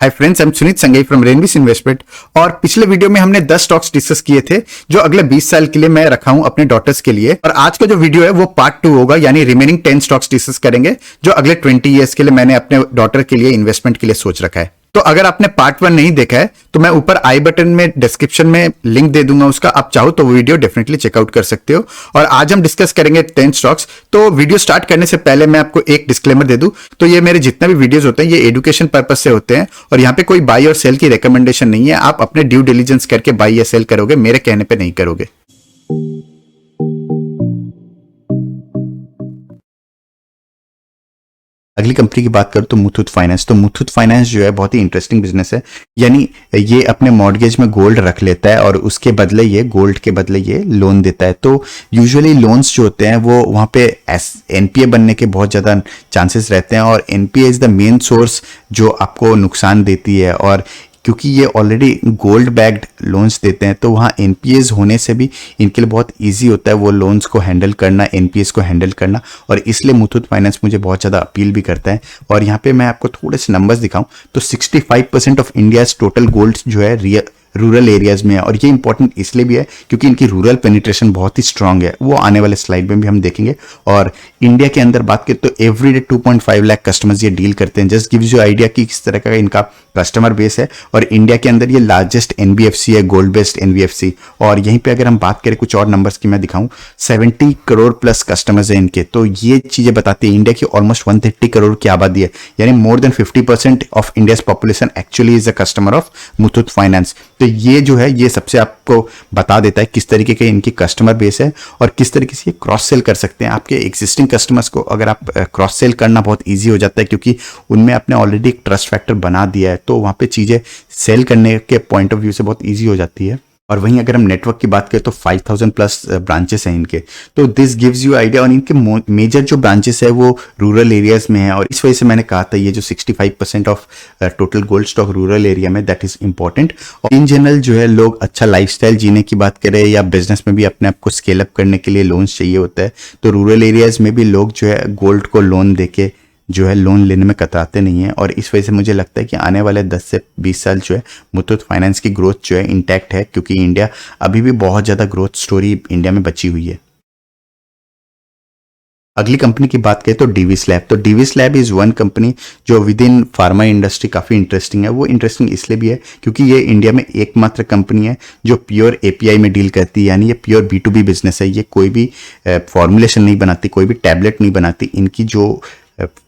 Hi friends, I am Sunit Sangai from रेनविस investment. और पिछले वीडियो में हमने 10 स्टॉक्स डिस्कस किए थे जो अगले 20 साल के लिए मैं रखा हूं अपने डॉटर्स के लिए। और आज का जो वीडियो है वो पार्ट 2 होगा, यानी रिमेनिंग 10 स्टॉक्स डिस्कस करेंगे जो अगले 20 ईयर्स के लिए मैंने अपने डॉटर के लिए इन्वेस्टमेंट के लिए सोच रखा है। तो अगर आपने पार्ट 1 नहीं देखा है तो मैं ऊपर आई बटन में डिस्क्रिप्शन में लिंक दे दूंगा उसका, आप चाहो तो वो वीडियो डेफिनेटली चेकआउट कर सकते हो। और आज हम डिस्कस करेंगे 10 स्टॉक्स। तो वीडियो स्टार्ट करने से पहले मैं आपको एक डिस्क्लेमर दे दूं, तो ये मेरे जितने भी वीडियोस होते हैं ये एजुकेशन पर्पस से होते हैं और यहाँ पे कोई बाई और सेल की रिकमेंडेशन नहीं है। आप अपने ड्यू डिलीजेंस करके बाई या सेल करोगे, मेरे कहने पे नहीं करोगे। अगली कंपनी की बात करूं तो मुथूट फाइनेंस। तो मुथूट फाइनेंस जो है बहुत ही इंटरेस्टिंग बिजनेस है, यानी ये अपने मॉर्गेज में गोल्ड रख लेता है और उसके बदले ये गोल्ड के बदले ये लोन देता है। तो यूजुअली लोन्स जो होते हैं वो वहाँ पे एनपीए बनने के बहुत ज़्यादा चांसेस रहते हैं और NPA is the main source जो आपको नुकसान देती है। और क्योंकि ये ऑलरेडी गोल्ड बैग्ड लोन्स देते हैं तो वहाँ एनपीएस होने से भी इनके लिए बहुत इजी होता है वो लोन्स को हैंडल करना, एनपीएस को हैंडल करना, और इसलिए मुथूट फाइनेंस मुझे बहुत ज़्यादा अपील भी करता है। और यहाँ पे मैं आपको थोड़े से नंबर्स दिखाऊं तो 65% ऑफ इंडियाज टोटल गोल्ड जो है रूरल एरियाज में है। और ये इंपॉर्टेंट इसलिए भी है क्योंकि इनकी रूरल पेनिट्रेशन बहुत ही स्ट्रांग है, वो आने वाले स्लाइड में भी हम देखेंगे। और इंडिया के अंदर बात करें तो एवरीडे 2.5 लाख कस्टमर्स ये डील करते हैं। जस्ट गिव्स यू आइडिया कि किस तरह का इनका कस्टमर बेस है। और इंडिया के अंदर ये लार्जेस्ट एनबीएफसी है, गोल्ड बेस्ड एनबीएफसी। और यहीं पे अगर हम बात करें कुछ और नंबर्स की मैं दिखाऊं, 70 करोड़ प्लस कस्टमर्स है इनके। तो ये चीजें बताती है इंडिया की ऑलमोस्ट 130 करोड़ की आबादी है, यानी more than 50% of India's population actually is a customer of Muthoot finance. तो ये जो है ये सबसे आपको बता देता है किस तरीके के इनकी कस्टमर बेस है और किस तरीके से ये क्रॉस सेल कर सकते हैं। आपके एग्जिस्टिंग कस्टमर्स को अगर आप क्रॉस सेल करना बहुत ईजी हो जाता है क्योंकि उनमें आपने ऑलरेडी एक ट्रस्ट फैक्टर बना दिया है, तो वहाँ पे चीज़ें सेल करने के पॉइंट ऑफ व्यू से बहुत ईजी हो जाती है। और वहीं अगर हम नेटवर्क की बात करें तो 5000 प्लस ब्रांचेस हैं इनके। तो दिस गिव्स यू आइडिया। और इनके मेजर जो ब्रांचेस है वो रूरल एरियाज में है और इस वजह से मैंने कहा था ये जो 65% of total gold stock rural area में, दैट इज इंपॉर्टेंट। और इन जनरल जो है लोग अच्छा लाइफस्टाइल जीने की बात करें या बिजनेस में भी अपने आप को स्केल अप करने के लिए लोन्स चाहिए होता है, तो रूरल एरियाज में भी लोग जो है गोल्ड को लोन देके जो है लोन लेने में कतराते नहीं है। और इस वजह से मुझे लगता है कि आने वाले 10 से 20 साल जो है मुथूट फाइनेंस की ग्रोथ जो है इंटैक्ट है, क्योंकि इंडिया अभी भी बहुत ज़्यादा ग्रोथ स्टोरी इंडिया में बची हुई है। अगली कंपनी की बात करें तो डीवीस लैब। तो डीवीस लैब इज़ वन कंपनी जो विद इन फार्मा इंडस्ट्री काफ़ी इंटरेस्टिंग है। वो इंटरेस्टिंग इसलिए भी है क्योंकि ये इंडिया में एकमात्र कंपनी है जो प्योर एपीआई में डील करती है, यानी ये प्योर बी2बी बिजनेस है। ये कोई भी फॉर्मुलेशन नहीं बनाती, कोई भी टैबलेट नहीं बनाती। इनकी जो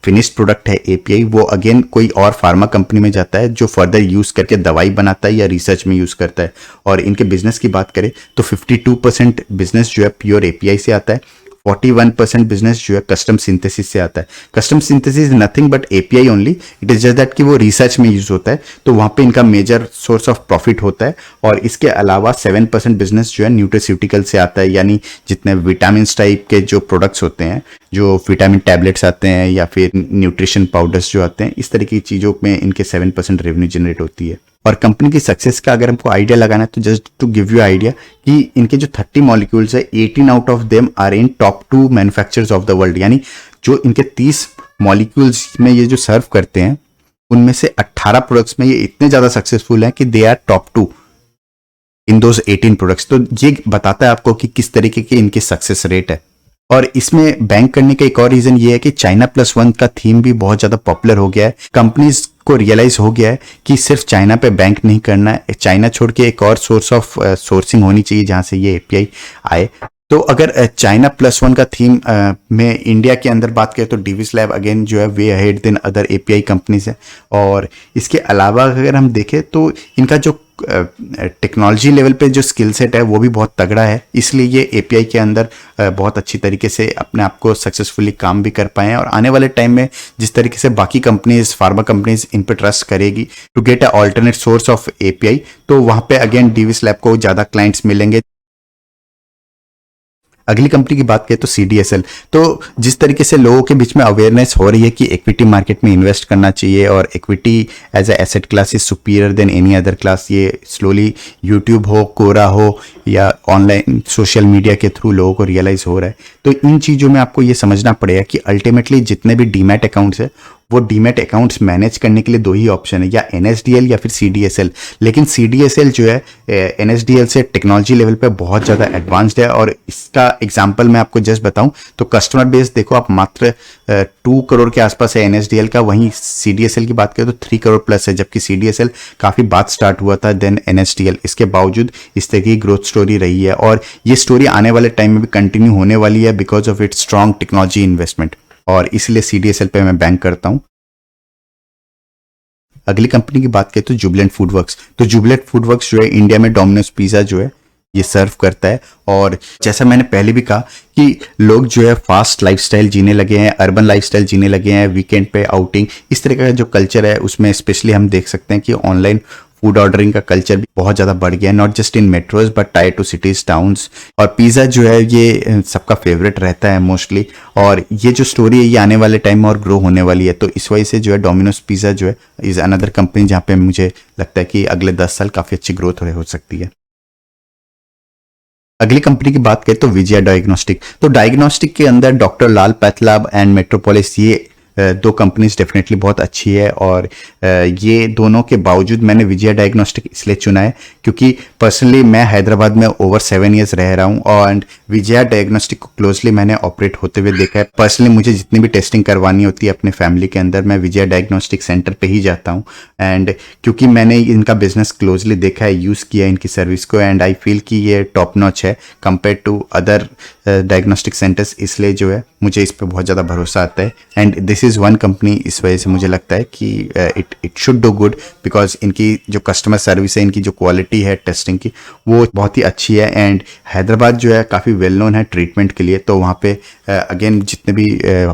फिनिश्ड प्रोडक्ट है एपीआई वो अगेन कोई और फार्मा कंपनी में जाता है जो फर्दर यूज करके दवाई बनाता है या रिसर्च में यूज करता है। और इनके बिजनेस की बात करें तो 52% बिजनेस जो है प्योर एपीआई से आता है, 41% बिजनेस जो है कस्टम सिंथेसिस से आता है। Custom synthesis nothing but API only, it is just that कि वो रिसर्च में यूज होता है, तो वहां पे इनका मेजर सोर्स ऑफ प्रॉफिट होता है। और इसके अलावा 7% बिजनेस जो है न्यूट्रास्यूटिकल से आता है, यानी जितने विटामिन टाइप के जो प्रोडक्ट्स होते हैं, जो विटामिन टैबलेट्स आते हैं या फिर न्यूट्रिशन पाउडर्स जो आते हैं, इस तरह की चीज़ों में इनके 7% रेवेन्यू जनरेट होती है। और कंपनी की सक्सेस का अगर हमको आइडिया लगाना है तो just to give you idea कि इनके जो 30 मॉलिक्यूल्स है 18 out of them are in top 2 manufacturers of the world, यानी जो इनके 30 मॉलिक्यूल्स में ये जो सर्व करते हैं उनमें से 18 प्रोडक्ट्स में ये इतने ज़्यादा सक्सेसफुल हैं कि they are top 2 in those 18 products. तो ये बताता है आपको कि किस तरीके की इनकी सक्सेस रेट है। और इसमें बैंक करने का एक और रीजन ये है कि चाइना प्लस वन का थीम भी बहुत ज्यादा पॉपुलर हो गया है। कंपनीज को रियलाइज हो गया है कि सिर्फ चाइना पे बैंक नहीं करना है, चाइना छोड़ के एक और सोर्स ऑफ सोर्सिंग होनी चाहिए जहां से ये एपीआई आए। तो अगर चाइना प्लस वन का थीम में इंडिया के अंदर बात करें तो डीवीस लैब अगेन जो है way ahead than other API companies है। और इसके अलावा अगर हम देखें तो इनका जो टेक्नोलॉजी लेवल पे जो स्किल सेट है वो भी बहुत तगड़ा है, इसलिए ये एपीआई के अंदर बहुत अच्छी तरीके से अपने आप को सक्सेसफुली काम भी कर पाए हैं। और आने वाले टाइम में जिस तरीके से बाकी कंपनीज, फार्मा कंपनीज इन पे ट्रस्ट करेगी to get a alternate source of API, तो वहाँ पे अगेन डीवीस लैब को ज़्यादा क्लाइंट्स मिलेंगे। अगली कंपनी की बात करें तो सीडीएसएल। तो जिस तरीके से लोगों के बीच में अवेयरनेस हो रही है कि इक्विटी मार्केट में इन्वेस्ट करना चाहिए और equity as a asset class is superior than any other class, ये स्लोली यूट्यूब हो, कोरा हो या ऑनलाइन सोशल मीडिया के थ्रू लोगों को रियलाइज हो रहा है। तो इन चीज़ों में आपको ये समझना पड़ेगा कि अल्टीमेटली जितने भी डीमैट अकाउंट्स है वो डीमैट अकाउंट्स मैनेज करने के लिए दो ही ऑप्शन है, या एनएसडीएल या फिर सीडीएसएल। लेकिन सीडीएसएल जो है एनएसडीएल से टेक्नोलॉजी लेवल पे बहुत ज़्यादा एडवांस्ड है। और इसका एग्जांपल मैं आपको जस्ट बताऊं तो कस्टमर बेस देखो आप, मात्र 2 करोड़ के आसपास है एनएसडीएल का, वहीं सीडीएसएल की बात करें तो 3 करोड़ प्लस है, जबकि सीडीएसएल काफ़ी बाद स्टार्ट हुआ था देन एनएसडीएल। इसके बावजूद इस तरह की ग्रोथ स्टोरी रही है और ये स्टोरी आने वाले टाइम में भी कंटिन्यू होने वाली है because of its strong technology investment, और इसलिए सीडीएसएल पे मैं बैंक करता हूं। अगली कंपनी की बात करें तो जुबिलेंट फूड वर्क्स। तो जुबिलेंट फूड वर्क्स जो है इंडिया में डोमिनोज पिज्जा जो है ये सर्व करता है। और जैसा मैंने पहले भी कहा कि लोग जो है फास्ट लाइफस्टाइल जीने लगे हैं, अर्बन लाइफस्टाइल जीने लगे हैं, वीकेंड पे आउटिंग, इस तरह का जो कल्चर है उसमें स्पेशली हम देख सकते हैं कि ऑनलाइन फूड ऑर्डरिंग का कल्चर भी बहुत ज़्यादा बढ़ गया है, not just in metros but tier two cities towns. और पिज़्ज़ा जो है ये सबका फेवरेट रहता है मोस्टली, और ये जो स्टोरी है ये आने वाले टाइम में और ग्रो होने वाली है। तो इस वजह से जो है डोमिनोज पिज़्ज़ा जो है इज़ अनदर कंपनी जहाँ पे मुझे लगता है कि अगले 10 साल काफ़ी अच्छी ग्रोथ हो सकती है। अगली कंपनी की बात करें तो विजया डायग्नोस्टिक। तो डायग्नोस्टिक के अंदर doctor Lal path lab and metropolis, ये दो कंपनीज डेफिनेटली बहुत अच्छी है। और ये दोनों के बावजूद मैंने विजया डायग्नोस्टिक इसलिए चुना है क्योंकि पर्सनली मैं हैदराबाद में ओवर 7 ईयर्स रह रहा हूँ और विजया डायग्नोस्टिक को क्लोजली मैंने ऑपरेट होते हुए देखा है। पर्सनली मुझे जितनी भी टेस्टिंग करवानी होती है अपने फैमिली के अंदर, मैं विजया डायग्नोस्टिक सेंटर पे ही जाता हूँ। एंड क्योंकि मैंने इनका बिजनेस क्लोजली देखा है, यूज़ किया है इनकी सर्विस को, एंड आई फील कि ये टॉप नॉच है compare to other diagnostic centres, इसलिए जो है मुझे इस पर बहुत ज़्यादा भरोसा आता है। And this is one company, इस वजह से मुझे लगता है कि it should do good because इनकी जो कस्टमर सर्विस है, इनकी जो क्वालिटी है टेस्टिंग की, वो बहुत ही अच्छी है। एंड हैदराबाद जो है काफ़ी वेल नोन है ट्रीटमेंट के लिए, तो वहाँ पे अगेन जितने भी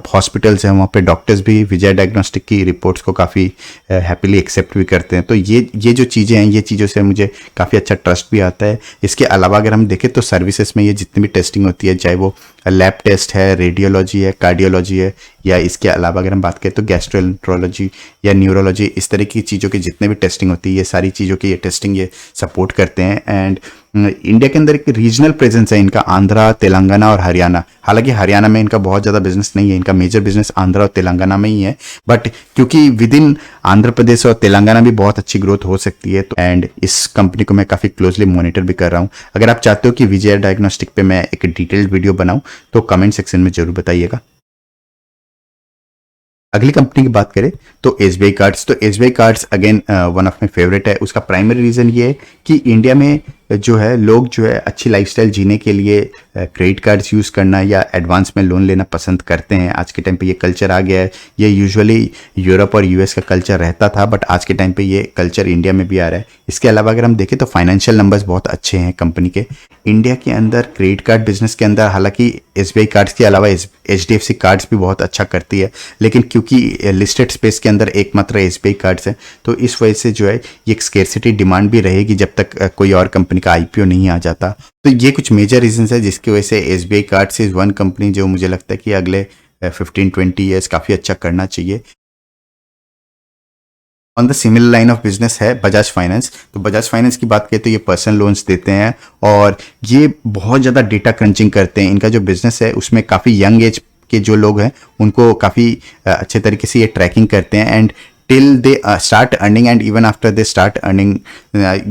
हॉस्पिटल्स हैं वहाँ पे डॉक्टर्स भी विजय डायग्नोस्टिक की रिपोर्ट्स को काफ़ी हैप्पीली एक्सेप्ट भी करते हैं। तो ये जो चीज़ें हैं, ये चीज़ों से मुझे काफ़ी अच्छा ट्रस्ट भी आता है। इसके अलावा अगर हम देखें तो सर्विसेज में ये जितनी भी टेस्टिंग होती है, चाहे वो लैब टेस्ट है, रेडियोलॉजी है, कार्डियोलॉजी है, या इसके अलावा अगर हम बात करें तो गैस्ट्रोएंट्रोलॉजी या न्यूरोलॉजी, इस तरह की चीज़ों की जितने भी टेस्टिंग होती है, ये सारी चीज़ों की ये टेस्टिंग ये सपोर्ट करते हैं। एंड इंडिया के अंदर एक रीजनल प्रेजेंस है इनका, आंध्रा, तेलंगाना और हरियाणा। हालांकि हरियाणा में इनका बहुत ज़्यादा बिजनेस नहीं है, इनका मेजर बिजनेस आंध्रा और तेलंगाना में ही है, बट क्योंकि विद इन आंध्र प्रदेश और तेलंगाना भी बहुत अच्छी ग्रोथ हो सकती है। तो एंड इस कंपनी को मैं काफ़ी क्लोजली मॉनिटर भी कर रहा हूँ। अगर आप चाहते हो कि विजय डायग्नोस्टिक पे मैं एक डिटेल्ड वीडियो बनाऊँ तो कमेंट सेक्शन में जरूर बताइएगा। अगली कंपनी की बात करें तो एसबीआई कार्ड्स। तो SBI cards again one of my favourite है। उसका प्राइमरी रीज़न ये है कि इंडिया में जो है लोग जो है अच्छी लाइफस्टाइल जीने के लिए क्रेडिट कार्ड्स यूज़ करना या एडवांस में लोन लेना पसंद करते हैं। आज के टाइम पे ये कल्चर आ गया है। ये यूजुअली यूरोप और यूएस का कल्चर रहता था, बट आज के टाइम पे ये कल्चर इंडिया में भी आ रहा है। इसके अलावा अगर हम देखें तो फाइनेंशियल नंबर्स बहुत अच्छे हैं कंपनी के। इंडिया के अंदर क्रेडिट कार्ड बिजनेस के अंदर हालांकि एसबीआई कार्ड्स के अलावा एचडीएफसी कार्ड्स भी बहुत अच्छा करती है, लेकिन क्योंकि लिस्टेड स्पेस के अंदर एकमात्र एसबीआई कार्ड्स है, तो इस वजह से जो है ये एक स्केर्सिटी डिमांड भी रहेगी जब तक कोई और कंपनी का आईपीओ नहीं आ जाता। तो ये कुछ मेजर रीजंस है जिसकी वजह से SBI cards is one company जो मुझे लगता है कि अगले 15-20 ईयर्स काफ़ी अच्छा करना चाहिए। On the similar line of business है बजाज फाइनेंस। तो बजाज फाइनेंस की बात करें तो ये पर्सनल लोन्स देते हैं और ये बहुत ज़्यादा डेटा क्रंचिंग करते हैं। इनका जो बिजनेस है उसमें काफ़ी यंग एज के जो लोग हैं उनको काफ़ी अच्छे तरीके से ये ट्रैकिंग करते हैं and till they start earning and even after they start earning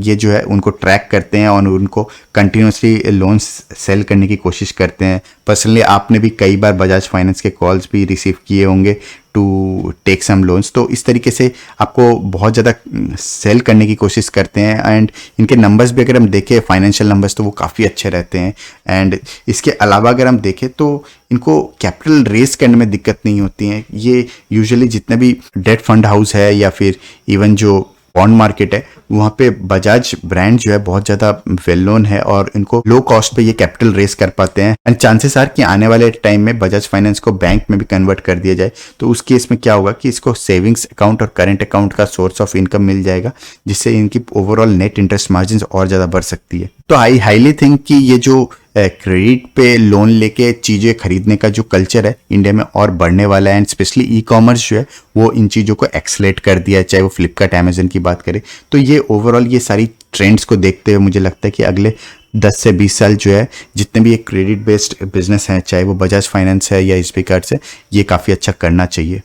ये जो है उनको ट्रैक करते हैं और उनको कंटिन्यूसली लोन्स सेल करने की कोशिश करते हैं। पर्सनली आपने भी कई बार बजाज फाइनेंस के कॉल्स भी रिसीव किए होंगे टू टेक सम लोन्स। तो इस तरीके से आपको बहुत ज़्यादा सेल करने की कोशिश करते हैं एंड इनके नंबर्स भी अगर हम देखें फाइनेंशियल नंबर्स तो वो काफ़ी अच्छे रहते हैं। एंड इसके अलावा अगर हम देखें तो इनको कैपिटल रेस करने में दिक्कत नहीं होती है। ये यूजुअली जितने भी डेट फंड हाउस है या फिर इवन जो बॉन्ड मार्केट है वहाँ पे बजाज ब्रांड जो है बहुत ज़्यादा वेल नोन है और इनको लो कॉस्ट पे ये कैपिटल रेस कर पाते हैं। एंड चांसेस आर कि आने वाले टाइम में बजाज फाइनेंस को बैंक में भी कन्वर्ट कर दिया जाए तो उस केस में क्या होगा कि इसको सेविंग्स अकाउंट और करंट अकाउंट का सोर्स ऑफ इनकम मिल जाएगा, जिससे इनकी ओवरऑल नेट इंटरेस्ट मार्जिन और ज़्यादा बढ़ सकती है। तो आई हाईली थिंक कि ये जो क्रेडिट पे लोन लेके चीज़ें खरीदने का जो कल्चर है इंडिया में और बढ़ने वाला है एंड स्पेशली ई कॉमर्स जो है वो इन चीज़ों को एक्सलेट कर दिया है, चाहे वो फ्लिपकार्ट अमेजन की बात करें। तो ये ओवरऑल ये सारी ट्रेंड्स को देखते हुए मुझे लगता है कि अगले 10 से 20 साल जो है जितने भी एक क्रेडिट बेस्ड बिजनेस हैं, चाहे वो बजाज फाइनेंस है या एसबीआई कार्ड्स है, ये काफ़ी अच्छा करना चाहिए।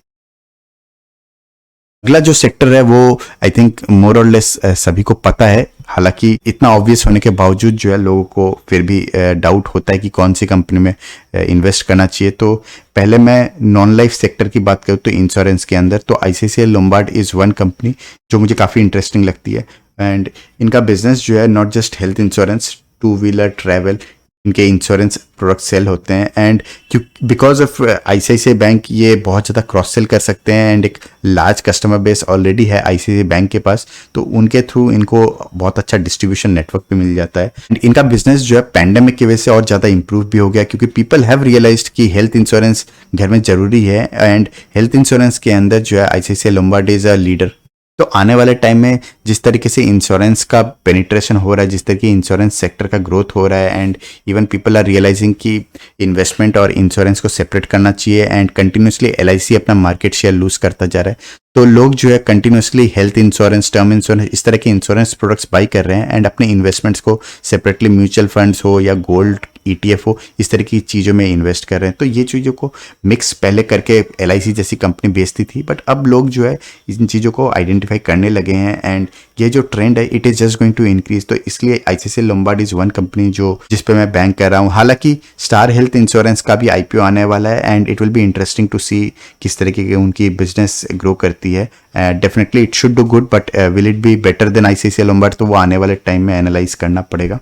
अगला जो सेक्टर है वो आई थिंक मोर और लेस सभी को पता है, हालांकि इतना ऑब्वियस होने के बावजूद जो है लोगों को फिर भी डाउट होता है कि कौन सी कंपनी में इन्वेस्ट करना चाहिए। तो पहले मैं नॉन लाइफ सेक्टर की बात करूँ तो इंश्योरेंस के अंदर तो ICICI Lombard is one company जो मुझे काफ़ी इंटरेस्टिंग लगती है। एंड इनका बिजनेस जो है not just health insurance, two wheeler travel, इनके इंश्योरेंस प्रोडक्ट सेल होते हैं। एंड क्यों बिकॉज ऑफ आईसीआईसीआई बैंक ये बहुत ज़्यादा क्रॉस सेल कर सकते हैं एंड एक लार्ज कस्टमर बेस ऑलरेडी है आईसीआईसीआई बैंक के पास, तो उनके थ्रू इनको बहुत अच्छा डिस्ट्रीब्यूशन नेटवर्क भी मिल जाता है। एंड इनका बिजनेस जो है पैंडेमिक की वजह से और ज़्यादा इंप्रूव भी हो गया क्योंकि पीपल हैव रियलाइज्ड कि हेल्थ इंश्योरेंस घर में ज़रूरी है। एंड हेल्थ इंश्योरेंस के अंदर जो है ICICI Lombard is a leader. तो आने वाले टाइम में जिस तरीके से इंश्योरेंस का पेनिट्रेशन हो रहा है, जिस तरीके इंश्योरेंस सेक्टर का ग्रोथ हो रहा है and even people are realising कि इन्वेस्टमेंट और इंश्योरेंस को सेपरेट करना चाहिए एंड कंटिन्यूसली एलआईसी अपना मार्केट शेयर लूज करता जा रहा है, तो लोग जो है continuously health insurance, term insurance, इस तरह के इंश्योरेंस प्रोडक्ट्स बाई कर रहे हैं एंड अपने इन्वेस्टमेंट्स को सेपरेटली म्यूचुअल फंड्स हो या गोल्ड ईटीएफ हो, इस तरह की चीज़ों में इन्वेस्ट कर रहे हैं। तो ये चीज़ों को मिक्स पहले करके एलआईसी जैसी कंपनी बेचती थी, बट अब लोग जो है इन चीज़ों को आइडेंटिफाई करने लगे हैं एंड ये जो ट्रेंड है it is just going to increase. तो इसलिए ICICI Lombard is one company जो जिस पे मैं बैंक कर रहा हूँ। हालांकि स्टार हेल्थ इंश्योरेंस का भी आईपीओ आने वाला है and it will be interesting to see किस तरीके की उनकी बिजनेस ग्रो करती है। Definitely it should do good, but will it be better than ICICI Lombard, तो वो आने वाले टाइम में एनालाइज करना पड़ेगा।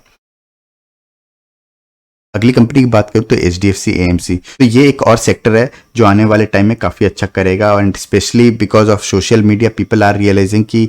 अगली कंपनी की बात करूँ तो एचडीएफसी एएमसी, तो ये एक और सेक्टर है जो आने वाले टाइम में काफ़ी अच्छा करेगा and specially because of social media people are realising कि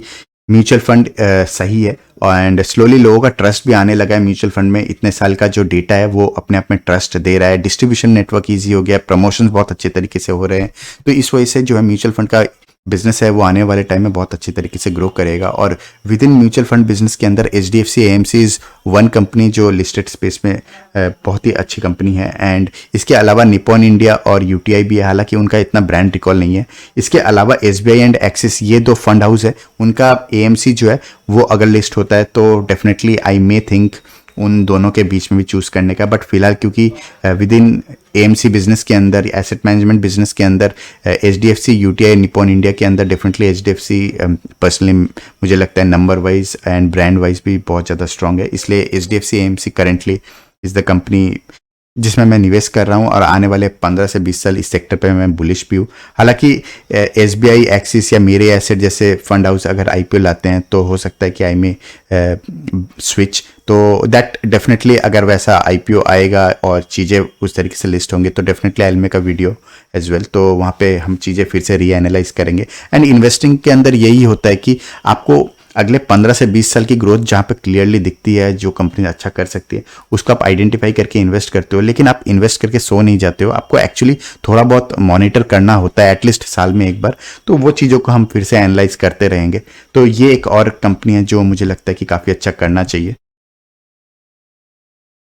म्यूचुअल फंड सही है एंड स्लोली लोगों का ट्रस्ट भी आने लगा है म्यूचुअल फंड में। इतने साल का जो डेटा है वो अपने आप में ट्रस्ट दे रहा है, डिस्ट्रीब्यूशन नेटवर्क ईजी हो गया, प्रमोशंस बहुत अच्छे तरीके से हो रहे हैं। तो इस वजह से जो है म्यूचुअल फंड का बिजनेस है वो आने वाले टाइम में बहुत अच्छी तरीके से ग्रो करेगा। और with in mutual fund business के अंदर HDFC AMC is one company जो लिस्टेड स्पेस में बहुत ही अच्छी कंपनी है। एंड इसके अलावा निपॉन इंडिया और यूटीआई भी है, हालांकि उनका इतना ब्रांड रिकॉल नहीं है। इसके अलावा एसबीआई एंड एक्सिस, ये दो फंड हाउस है, उनका एएमसी जो है वो अगर लिस्ट होता है तो डेफिनेटली आई मे थिंक उन दोनों के बीच में भी चूज़ करने का। बट फिलहाल क्योंकि विद इन एएमसी बिजनेस के अंदर, एसेट मैनेजमेंट बिजनेस के अंदर एचडीएफसी, यूटीआई, निपॉन इंडिया के अंदर डेफिनेटली एचडीएफसी पर्सनली मुझे लगता है number wise and brand wise भी बहुत ज़्यादा स्ट्रांग है। इसलिए HDFC AMC currently is the company जिसमें मैं निवेश कर रहा हूं और आने वाले 15 से 20 साल इस सेक्टर पे मैं बुलिश भी हूँ। हालांकि एसबीआई, एक्सिस या मेरे एसेट जैसे फंड हाउस अगर आईपीओ लाते हैं तो हो सकता है कि आई में स्विच, तो दैट डेफिनेटली अगर वैसा आईपीओ आएगा और चीज़ें उस तरीके से लिस्ट होंगे तो definitely I will make a video as well, तो वहाँ पे हम चीज़ें फिर से रीएनालाइज करेंगे। एंड इन्वेस्टिंग के अंदर यही होता है कि आपको अगले 15 से 20 साल की ग्रोथ जहाँ पे क्लियरली दिखती है, जो कंपनी अच्छा कर सकती है उसको आप आइडेंटिफाई करके इन्वेस्ट करते हो। लेकिन आप इन्वेस्ट करके सो नहीं जाते हो, आपको एक्चुअली थोड़ा बहुत मॉनिटर करना होता है एटलीस्ट साल में एक बार, तो वो चीज़ों को हम फिर से एनालाइज करते रहेंगे। तो ये एक और कंपनी है जो मुझे लगता है कि काफ़ी अच्छा करना चाहिए।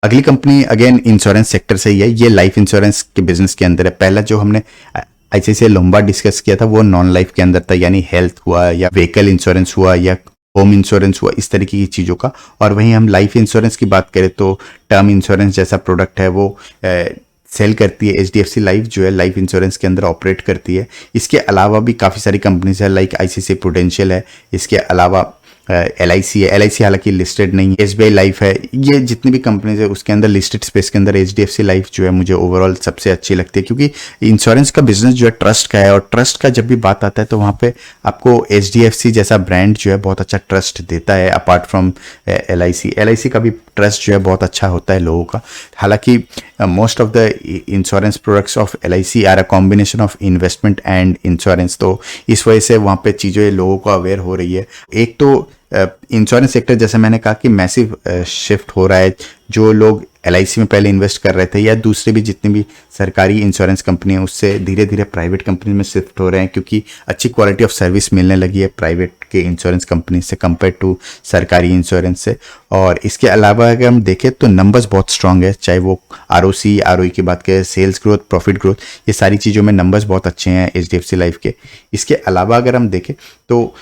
अगली कंपनी अगेन इंश्योरेंस सेक्टर से ही है, ये लाइफ इंश्योरेंस के बिजनेस के अंदर है। पहला जो हमने आईसीआईसीआई लोम्बार्ड डिस्कस किया था वो नॉन लाइफ के अंदर था, यानी हेल्थ हुआ या व्हीकल इंश्योरेंस हुआ या होम इंश्योरेंस हुआ, इस तरीके की चीज़ों का। और वहीं हम लाइफ इंश्योरेंस की बात करें तो टर्म इंश्योरेंस जैसा प्रोडक्ट है वो सेल करती है एचडीएफसी लाइफ, जो है लाइफ इंश्योरेंस के अंदर ऑपरेट करती है। इसके अलावा भी काफ़ी सारी कंपनीज है, लाइक आईसीआईसीआई प्रूडेंशियल है, इसके अलावा एलआईसी है। एलआईसी हालांकि लिस्टेड नहीं है, एसबीआई लाइफ है। ये जितनी भी कंपनीज है उसके अंदर लिस्टेड स्पेस के अंदर एचडीएफसी लाइफ जो है मुझे ओवरऑल सबसे अच्छी लगती है, क्योंकि इंश्योरेंस का बिजनेस जो है ट्रस्ट का है और ट्रस्ट का जब भी बात आता है तो वहाँ पे आपको एचडीएफसी जैसा ब्रांड जो है बहुत अच्छा ट्रस्ट देता है। अपार्ट फ्रॉम एलआईसी, एलआईसी का भी ट्रस्ट जो है बहुत अच्छा होता है लोगों का। हालांकि most of the insurance products of LIC are a combination of investment and insurance, तो इस वजह से वहाँ पे चीज़ें लोगों को अवेयर हो रही है। एक तो इंश्योरेंस सेक्टर जैसे मैंने कहा कि मैसिव शिफ्ट हो रहा है, जो लोग एलआईसी में पहले इन्वेस्ट कर रहे थे या दूसरे भी जितनी भी सरकारी इंश्योरेंस कंपनी है उससे धीरे धीरे प्राइवेट कंपनी में शिफ्ट हो रहे हैं, क्योंकि अच्छी क्वालिटी ऑफ सर्विस मिलने लगी है प्राइवेट के इंश्योरेंस कंपनी से कंपेयर टू सरकारी इंश्योरेंस से। और इसके अलावा अगर हम देखें तो नंबर्स बहुत स्ट्रांग है, चाहे वो आरओसी, आरओई की बात करें, सेल्स ग्रोथ, प्रॉफिट ग्रोथ, ये सारी चीज़ों में नंबर्स बहुत अच्छे हैं एचडीएफसी लाइफ के। इसके अलावा अगर हम देखें तो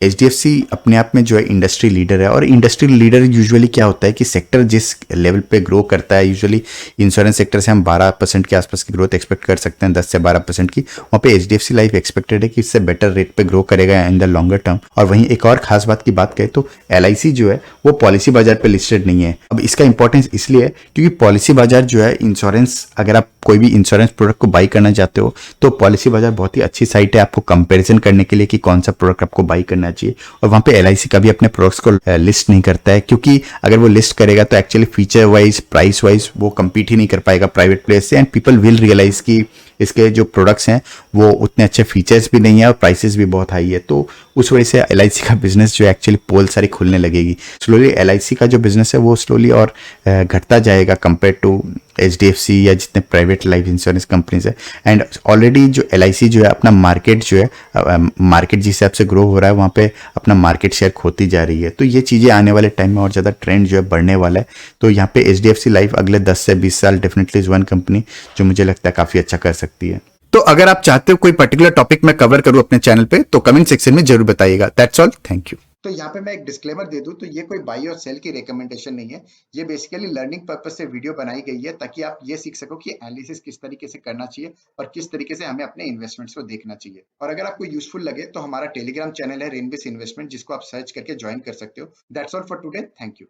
एचडीएफसी अपने आप में जो है इंडस्ट्री लीडर है, और इंडस्ट्री लीडर यूजुअली क्या होता है कि सेक्टर जिस लेवल पे ग्रो करता है, यूजुअली इंश्योरेंस सेक्टर से हम 12% के आसपास की ग्रोथ एक्सपेक्ट कर सकते हैं, 10 से 12% की। वहाँ पे एचडीएफसी लाइफ एक्सपेक्टेड है कि इससे बेटर रेट पे ग्रो करेगा इन द लॉन्गर टर्म। और वहीं एक और खास बात की बात करें तो एलआईसी जो है वो पॉलिसी बाजार पे लिस्टेड नहीं है। अब इसका इंपॉर्टेंस इसलिए है क्योंकि पॉलिसी बाजार जो है इंश्योरेंस, अगर आप कोई भी इंश्योरेंस प्रोडक्ट को बाई करना चाहते हो तो पॉलिसी बाजार बहुत ही अच्छी साइट है आपको कंपैरिजन करने के लिए कि कौन सा प्रोडक्ट आपको बाई करना चाहिए। और वहाँ पे एलआईसी कभी अपने प्रोडक्ट्स को लिस्ट नहीं करता है, क्योंकि अगर वो लिस्ट करेगा तो actually feature wise, price wise वो compete ही नहीं कर पाएगा प्राइवेट प्लेयर से, एंड पीपल विल रियलाइज कि इसके जो प्रोडक्ट्स हैं वो उतने अच्छे फीचर्स भी नहीं है और प्राइसेस भी बहुत हाई है। तो उस वजह से एलआईसी का बिजनेस जो है एक्चुअली पोल सारी खुलने लगेगी। स्लोली एलआईसी का जो बिजनेस है वो स्लोली और घटता जाएगा कंपेयर टू एचडीएफसी या जितने प्राइवेट लाइफ इंश्योरेंस कंपनीज है। एंड ऑलरेडी जो एलआईसी जो है अपना मार्केट जो है, मार्केट जिस हिसाब से ग्रो हो रहा है वहाँ पे अपना मार्केट शेयर खोती जा रही है। तो ये चीज़ें आने वाले टाइम में और ज़्यादा ट्रेंड जो है बढ़ने वाला है। तो यहाँ पे एचडीएफसी लाइफ अगले 10 से 20 साल डेफिनेटली इज वन कंपनी जो मुझे लगता है काफ़ी अच्छा कर सकती है। तो अगर आप चाहते हो कोई पर्टिकुलर टॉपिक मैं कवर करूं अपने चैनल पे तो कमेंट सेक्शन में जरूर बताइएगा। That's all, thank you. तो यहाँ पे मैं एक डिस्क्लेमर दे दूं, तो ये कोई बाई और सेल की रिकमेंडेशन नहीं है। ये बेसिकली लर्निंग पर्पज से वीडियो बनाई गई है ताकि आप ये सीख सको कि एनालिसिस किस तरीके से करना चाहिए और किस तरीके से हमें अपने इन्वेस्टमेंट्स को देखना चाहिए। और अगर आपको यूजफुल लगे तो हमारा टेलीग्राम चैनल है रेनबेस इन्वेस्टमेंट, जिसको आप सर्च करके ज्वाइन कर सकते हो। That's all for today, thank you.